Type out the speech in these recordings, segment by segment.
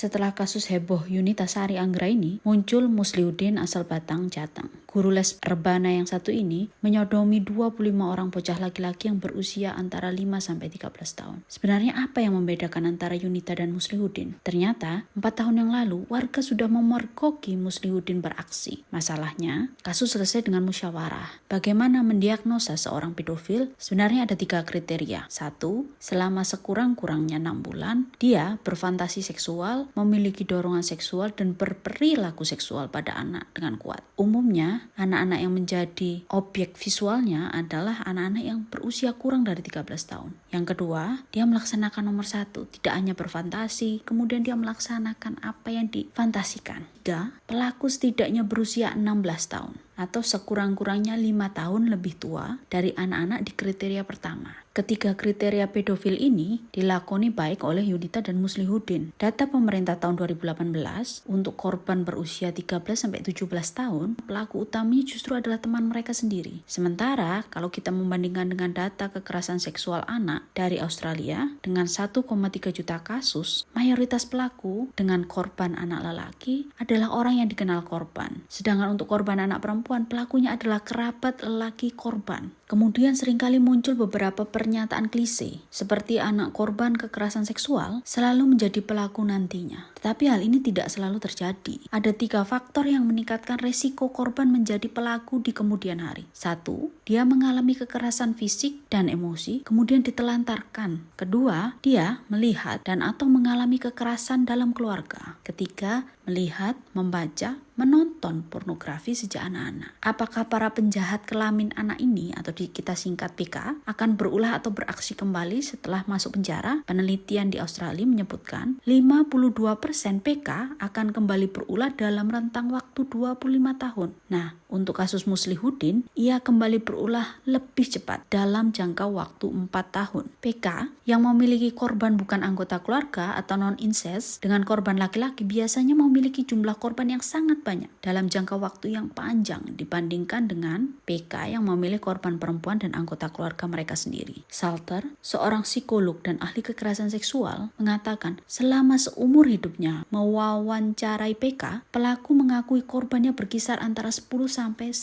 Setelah kasus heboh Yunita Sari Anggraini, muncul Muslihuddin asal Batang, Jateng. Guru les rebana yang satu ini menyodomi 25 orang bocah laki-laki yang berusia antara 5-13 tahun. Sebenarnya apa yang membedakan antara Yunita dan Muslihuddin? Ternyata 4 tahun yang lalu warga sudah memergoki Muslihuddin beraksi. Masalahnya, kasus selesai dengan musyawarah. Bagaimana mendiagnosa seorang pedofil? Sebenarnya ada 3 kriteria. 1. Selama sekurang-kurangnya 6 bulan, dia berfantasi seksual, memiliki dorongan seksual, dan berperilaku seksual pada anak dengan kuat. Umumnya, anak-anak yang menjadi objek visualnya adalah anak-anak yang berusia kurang dari 13 tahun. Yang kedua, dia melaksanakan nomor 1, tidak hanya berfantasi, kemudian dia melaksanakan apa yang difantasikan. 3. Pelaku setidaknya berusia 16 tahun atau sekurang-kurangnya 5 tahun lebih tua dari anak-anak di kriteria pertama. Ketiga kriteria pedofil ini dilakoni baik oleh Yunita dan Muslihuddin. Data pemerintah tahun 2018 untuk korban berusia 13-17 tahun, pelaku utamanya justru adalah teman mereka sendiri. Sementara kalau kita membandingkan dengan data kekerasan seksual anak dari Australia dengan 1,3 juta kasus, mayoritas pelaku dengan korban anak lelaki adalah orang yang dikenal korban. Sedangkan untuk korban anak perempuan, pelakunya adalah kerabat lelaki korban. Kemudian seringkali muncul beberapa pernyataan klise, seperti anak korban kekerasan seksual selalu menjadi pelaku nantinya. Tetapi hal ini tidak selalu terjadi. Ada 3 faktor yang meningkatkan resiko korban menjadi pelaku di kemudian hari. 1. Dia mengalami kekerasan fisik dan emosi, kemudian ditelantarkan. Kedua, dia melihat dan atau mengalami kekerasan dalam keluarga. Ketiga, melihat, membaca, menonton pornografi sejak anak-anak. Apakah para penjahat kelamin anak ini atau kita singkat PK akan berulah atau beraksi kembali setelah masuk penjara? Penelitian di Australia menyebutkan 52% PK akan kembali berulah dalam rentang waktu 25 tahun. Nah, untuk kasus Muslihuddin, ia kembali berulah lebih cepat dalam jangka waktu 4 tahun. PK yang memiliki korban bukan anggota keluarga atau non-incest dengan korban laki-laki biasanya memiliki jumlah korban yang sangat banyak dalam jangka waktu yang panjang dibandingkan dengan PK yang memilih korban perempuan dan anggota keluarga mereka sendiri. Salter, seorang psikolog dan ahli kekerasan seksual, mengatakan selama seumur hidupnya mewawancarai PK, pelaku mengakui korbannya berkisar antara 10-1250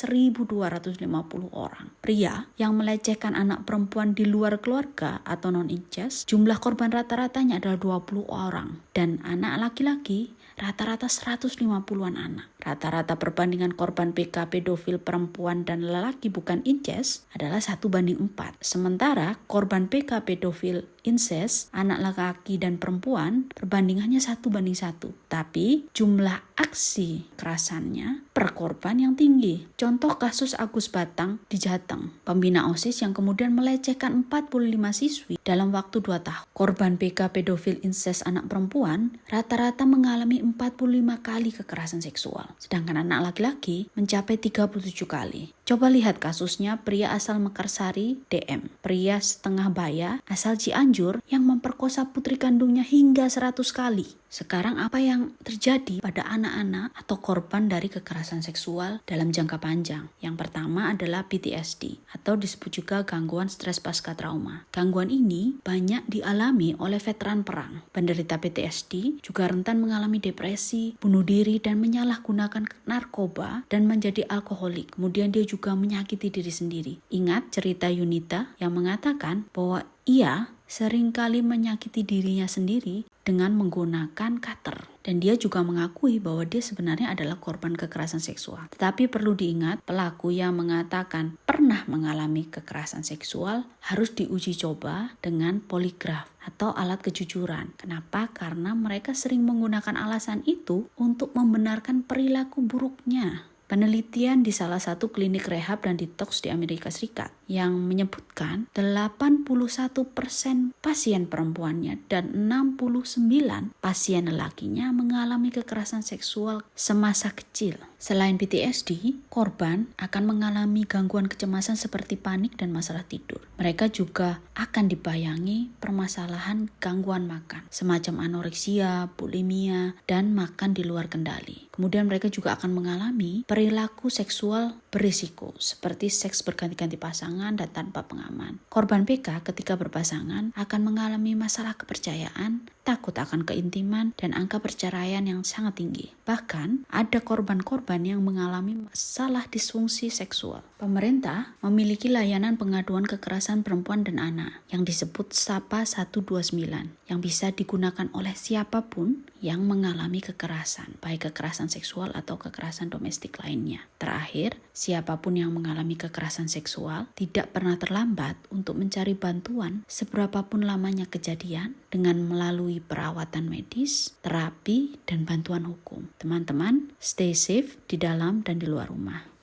orang. Pria yang melecehkan anak perempuan di luar keluarga atau non-incest, jumlah korban rata-ratanya adalah 20 orang. Dan anak laki-laki rata-rata 150-an anak. Rata-rata perbandingan korban PK pedofil perempuan dan lelaki bukan incest adalah 1:4. Sementara korban PK pedofil incest, anak laki-laki dan perempuan, perbandingannya 1:1. Tapi jumlah aksi kekerasannya per korban yang tinggi. Contoh kasus Agus Batang di Jateng, pembina OSIS yang kemudian melecehkan 45 siswi dalam waktu 2 tahun. Korban PK pedofil incest anak perempuan rata-rata mengalami 45 kali kekerasan seksual, sedangkan anak laki-laki mencapai 37 kali. Coba lihat kasusnya pria asal Mekarsari, DM, pria setengah baya asal Cianjur yang memperkosa putri kandungnya hingga 100 kali. Sekarang apa yang terjadi pada anak-anak atau korban dari kekerasan seksual dalam jangka panjang? Yang pertama adalah PTSD atau disebut juga gangguan stres pasca trauma. Gangguan ini banyak dialami oleh veteran perang. Penderita PTSD juga rentan mengalami depresi, bunuh diri, dan menyalahgunakan narkoba dan menjadi alkoholik. Kemudian dia juga menyakiti diri sendiri. Ingat cerita Yunita yang mengatakan bahwa ia seringkali menyakiti dirinya sendiri dengan menggunakan cutter. Dan dia juga mengakui bahwa dia sebenarnya adalah korban kekerasan seksual. Tetapi perlu diingat, pelaku yang mengatakan pernah mengalami kekerasan seksual harus diuji coba dengan poligraf atau alat kejujuran. Kenapa? Karena mereka sering menggunakan alasan itu untuk membenarkan perilaku buruknya. Penelitian di salah satu klinik rehab dan detox di Amerika Serikat yang menyebutkan 81% pasien perempuannya dan 69 pasien lelakinya mengalami kekerasan seksual semasa kecil. Selain PTSD, korban akan mengalami gangguan kecemasan seperti panik dan masalah tidur. Mereka juga akan dibayangi permasalahan gangguan makan, semacam anoreksia, bulimia, dan makan di luar kendali. Kemudian mereka juga akan mengalami perilaku seksual berisiko, seperti seks berganti-ganti pasangan, berpasangan dan tanpa pengaman. Korban PK ketika berpasangan akan mengalami masalah kepercayaan, takut akan keintiman, dan angka perceraian yang sangat tinggi. Bahkan, ada korban-korban yang mengalami masalah disfungsi seksual. Pemerintah memiliki layanan pengaduan kekerasan perempuan dan anak yang disebut SAPA 129 yang bisa digunakan oleh siapapun yang mengalami kekerasan, baik kekerasan seksual atau kekerasan domestik lainnya. Terakhir, siapapun yang mengalami kekerasan seksual tidak pernah terlambat untuk mencari bantuan seberapapun lamanya kejadian dengan melalui perawatan medis, terapi, dan bantuan hukum. Teman-teman, stay safe di dalam dan di luar rumah.